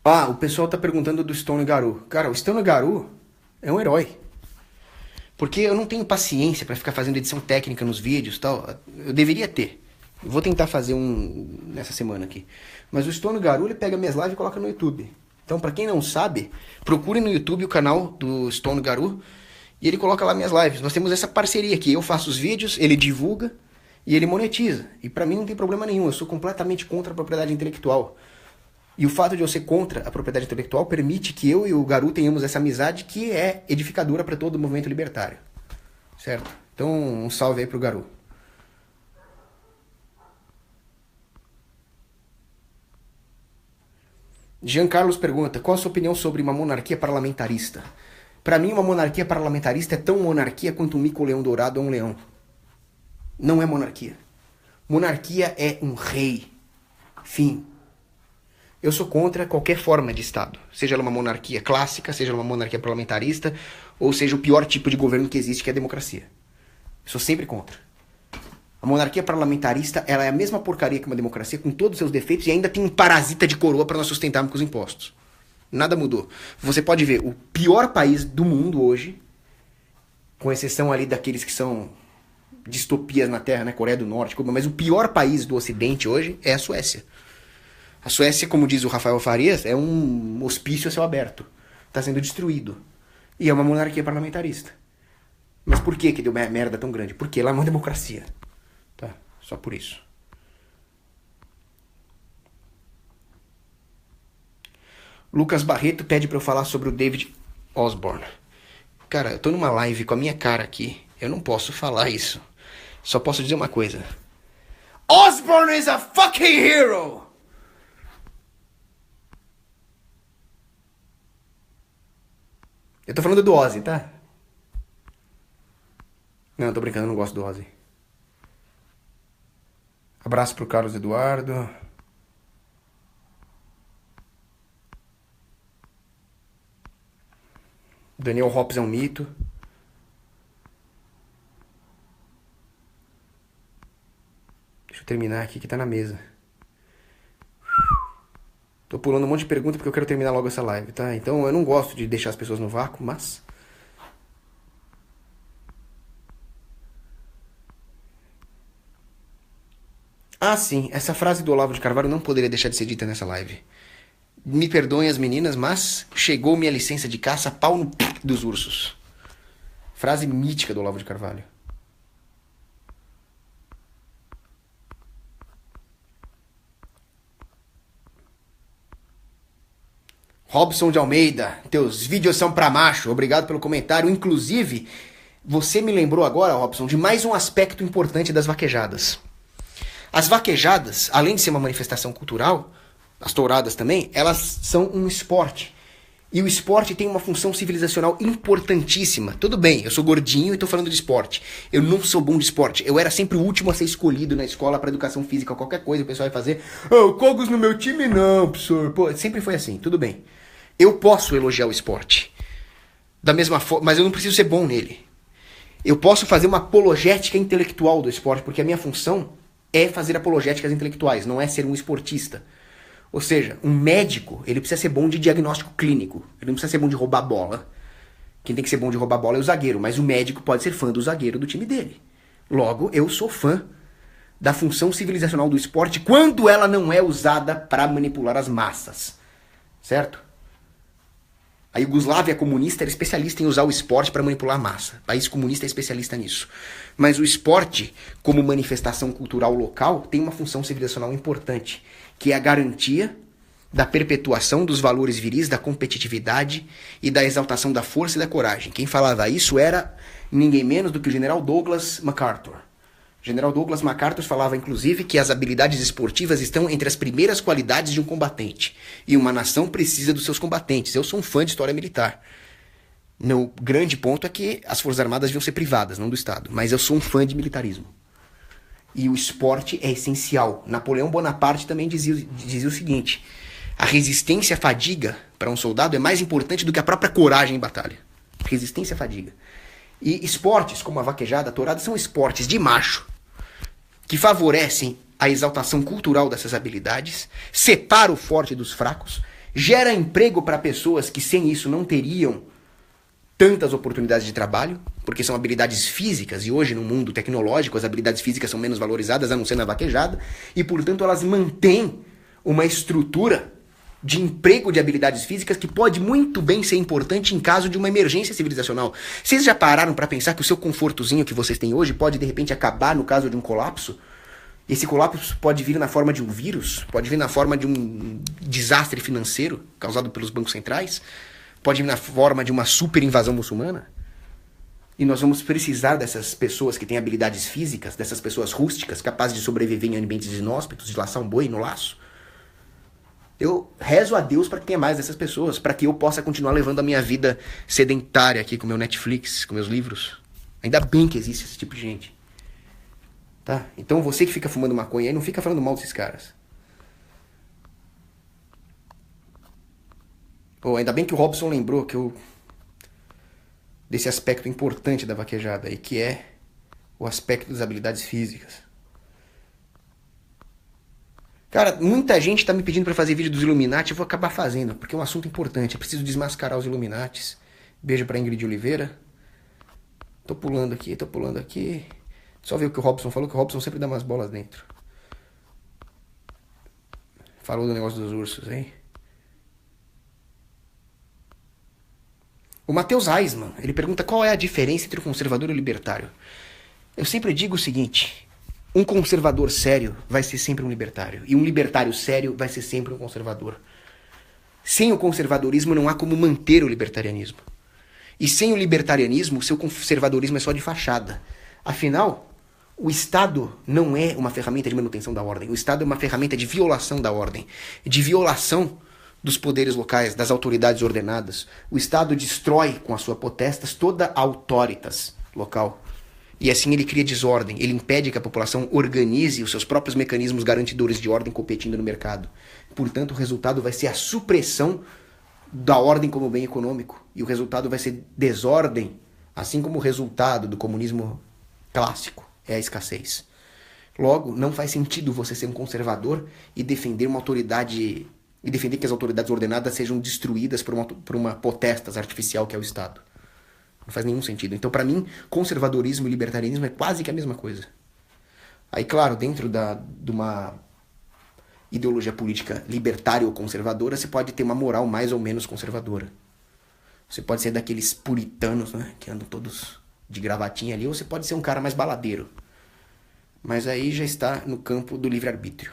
Speaker 1: Ah, o pessoal tá perguntando do Stone Garou. Cara, o Stone Garou é um herói. Porque eu não tenho paciência pra ficar fazendo edição técnica nos vídeos e tal. Eu deveria ter. Eu vou tentar fazer um nessa semana aqui. Mas o Stone Garou, ele pega minhas lives e coloca no YouTube. Então, pra quem não sabe, procure no YouTube o canal do Stone Garou e ele coloca lá minhas lives. Nós temos essa parceria aqui. Eu faço os vídeos, ele divulga e ele monetiza. E pra mim não tem problema nenhum. Eu sou completamente contra a propriedade intelectual. E o fato de eu ser contra a propriedade intelectual permite que eu e o Garou tenhamos essa amizade que é edificadora para todo o movimento libertário. Certo? Então, um salve aí pro Garou. Jean Carlos pergunta, qual a sua opinião sobre uma monarquia parlamentarista? Para mim, uma monarquia parlamentarista é tão monarquia quanto um mico-leão dourado é um leão. Não é monarquia. Monarquia é um rei. Fim. Eu sou contra qualquer forma de Estado. Seja ela uma monarquia clássica, seja ela uma monarquia parlamentarista, ou seja o pior tipo de governo que existe, que é a democracia. Eu sou sempre contra. A monarquia parlamentarista, ela é a mesma porcaria que uma democracia, com todos os seus defeitos, e ainda tem um parasita de coroa para nós sustentarmos com os impostos. Nada mudou. Você pode ver, o pior país do mundo hoje, com exceção ali daqueles que são distopias na Terra, né, Coreia do Norte, Cuba, mas o pior país do Ocidente hoje é a Suécia. A Suécia, como diz o Rafael Farias, é um hospício a céu aberto. Está sendo destruído. E é uma monarquia parlamentarista. Mas por que deu merda tão grande? Porque lá é uma democracia. Tá? Só por isso. Lucas Barreto pede pra eu falar sobre o David Osborne. Cara, eu tô numa live com a minha cara aqui. Eu não posso falar isso. Só posso dizer uma coisa. Osborne is a fucking hero! Eu tô falando do Ozzy, tá? Não, tô brincando, eu não gosto do Ozzy. Abraço pro Carlos Eduardo. Daniel Hobbs é um mito. Deixa eu terminar aqui que tá na mesa. Tô pulando um monte de perguntas porque eu quero terminar logo essa live, tá? Então eu não gosto de deixar as pessoas no vácuo, mas... Ah, sim. Essa frase do Olavo de Carvalho não poderia deixar de ser dita nessa live. Me perdoem as meninas, mas chegou minha licença de caça, pau no dos ursos. Frase mítica do Olavo de Carvalho. Robson de Almeida, teus vídeos são pra macho. Obrigado pelo comentário. Inclusive, você me lembrou agora, Robson, de mais um aspecto importante das vaquejadas. As vaquejadas, além de ser uma manifestação cultural, as touradas também, elas são um esporte. E o esporte tem uma função civilizacional importantíssima. Tudo bem, eu sou gordinho e tô falando de esporte. Eu não sou bom de esporte. Eu era sempre o último a ser escolhido na escola para educação física, qualquer coisa o pessoal vai fazer. Oh, Cogos no meu time não, professor. Pô, sempre foi assim, tudo bem. Eu posso elogiar o esporte. Da mesma forma, mas eu não preciso ser bom nele. Eu posso fazer uma apologética intelectual do esporte, porque a minha função é fazer apologéticas intelectuais, não é ser um esportista. Ou seja, um médico, ele precisa ser bom de diagnóstico clínico. Ele não precisa ser bom de roubar bola. Quem tem que ser bom de roubar bola é o zagueiro, mas o médico pode ser fã do zagueiro do time dele. Logo, eu sou fã da função civilizacional do esporte quando ela não é usada para manipular as massas. Certo? A Iugoslávia comunista era especialista em usar o esporte para manipular a massa. O país comunista é especialista nisso. Mas o esporte, como manifestação cultural local, tem uma função civilizacional importante, que é a garantia da perpetuação dos valores viris, da competitividade e da exaltação da força e da coragem. Quem falava isso era ninguém menos do que o general Douglas MacArthur. O general Douglas MacArthur falava, inclusive, que as habilidades esportivas estão entre as primeiras qualidades de um combatente. E uma nação precisa dos seus combatentes. Eu sou um fã de história militar. O grande ponto é que as Forças Armadas deviam ser privadas, não do Estado. Mas eu sou um fã de militarismo. E o esporte é essencial. Napoleão Bonaparte também dizia o seguinte: a resistência à fadiga para um soldado é mais importante do que a própria coragem em batalha. Resistência à fadiga. E esportes como a vaquejada, a tourada, são esportes de macho, que favorecem a exaltação cultural dessas habilidades, separa o forte dos fracos, gera emprego para pessoas que sem isso não teriam tantas oportunidades de trabalho, porque são habilidades físicas, e hoje no mundo tecnológico as habilidades físicas são menos valorizadas, a não ser na vaquejada, e portanto elas mantêm uma estrutura de emprego de habilidades físicas que pode muito bem ser importante em caso de uma emergência civilizacional. Vocês já pararam para pensar que o seu confortozinho que vocês têm hoje pode de repente acabar no caso de um colapso? Esse colapso pode vir na forma de um vírus, pode vir na forma de um desastre financeiro causado pelos bancos centrais, pode vir na forma de uma super invasão muçulmana. E nós vamos precisar dessas pessoas que têm habilidades físicas, dessas pessoas rústicas, capazes de sobreviver em ambientes inóspitos, de laçar um boi no laço. Eu rezo a Deus para que tenha mais dessas pessoas, para que eu possa continuar levando a minha vida sedentária aqui com meu Netflix, com meus livros. Ainda bem que existe esse tipo de gente. Tá? Então você que fica fumando maconha aí, não fica falando mal desses caras. Pô, ainda bem que o Robson lembrou desse aspecto importante da vaquejada aí, que é o aspecto das habilidades físicas. Cara, muita gente tá me pedindo pra fazer vídeo dos Illuminati, eu vou acabar fazendo, porque é um assunto importante. Eu preciso desmascarar os Illuminatis. Beijo pra Ingrid Oliveira. Tô pulando aqui. Só ver o que o Robson falou, que o Robson sempre dá umas bolas dentro. Falou do negócio dos ursos, hein? O Matheus Eisman, ele pergunta qual é a diferença entre o conservador e o libertário. Eu sempre digo o seguinte: um conservador sério vai ser sempre um libertário, e um libertário sério vai ser sempre um conservador. Sem o conservadorismo não há como manter o libertarianismo. E sem o libertarianismo, o seu conservadorismo é só de fachada. Afinal, o Estado não é uma ferramenta de manutenção da ordem. O Estado é uma ferramenta de violação da ordem, de violação dos poderes locais, das autoridades ordenadas. O Estado destrói com a sua potestas toda a autoritas local. E assim ele cria desordem, ele impede que a população organize os seus próprios mecanismos garantidores de ordem competindo no mercado. Portanto, o resultado vai ser a supressão da ordem como bem econômico. E o resultado vai ser desordem, assim como o resultado do comunismo clássico é a escassez. Logo, não faz sentido você ser um conservador e defender uma autoridade, e defender que as autoridades ordenadas sejam destruídas por uma potestas artificial que é o Estado. Não faz nenhum sentido. Então, para mim, conservadorismo e libertarianismo é quase que a mesma coisa. Aí, claro, dentro de uma ideologia política libertária ou conservadora, você pode ter uma moral mais ou menos conservadora. Você pode ser daqueles puritanos, né, que andam todos de gravatinha ali, ou você pode ser um cara mais baladeiro. Mas aí já está no campo do livre-arbítrio.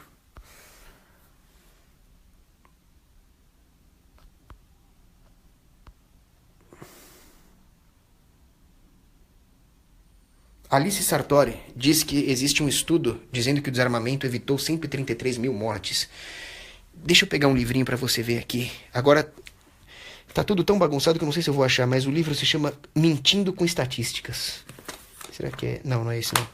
Speaker 1: Alice Sartori diz que existe um estudo dizendo que o desarmamento evitou 133 mil mortes. Deixa eu pegar um livrinho para você ver aqui. Agora, tá tudo tão bagunçado que eu não sei se eu vou achar, mas o livro se chama Mentindo com Estatísticas. Será que é? Não, não é esse não.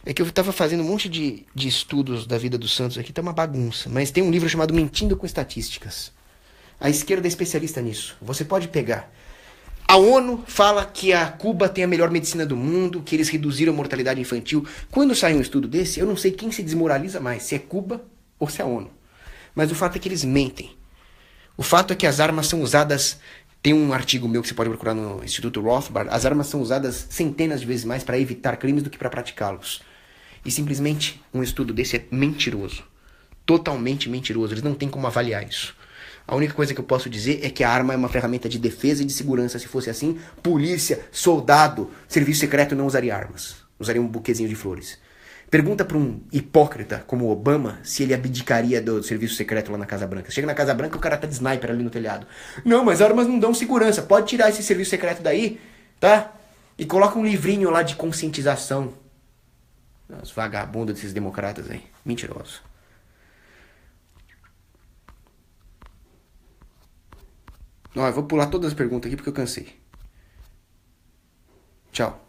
Speaker 1: É que eu tava fazendo um monte de estudos da vida dos santos aqui, tá uma bagunça. Mas tem um livro chamado Mentindo com Estatísticas. A esquerda é especialista nisso. Você pode pegar. A ONU fala que a Cuba tem a melhor medicina do mundo, que eles reduziram a mortalidade infantil. Quando sai um estudo desse, eu não sei quem se desmoraliza mais, se é Cuba ou se é a ONU. Mas o fato é que eles mentem. O fato é que as armas são usadas... Tem um artigo meu que você pode procurar no Instituto Rothbard. As armas são usadas centenas de vezes mais para evitar crimes do que para praticá-los. E simplesmente um estudo desse é mentiroso. Totalmente mentiroso. Eles não têm como avaliar isso. A única coisa que eu posso dizer é que a arma é uma ferramenta de defesa e de segurança. Se fosse assim, polícia, soldado, serviço secreto não usaria armas. Usaria um buquezinho de flores. Pergunta para um hipócrita como Obama se ele abdicaria do serviço secreto lá na Casa Branca. Chega na Casa Branca, o cara tá de sniper ali no telhado. Não, mas armas não dão segurança. Pode tirar esse serviço secreto daí, tá? E coloca um livrinho lá de conscientização. Os vagabundos desses democratas aí. Mentirosos. Ó, eu vou pular todas as perguntas aqui porque eu cansei. Tchau.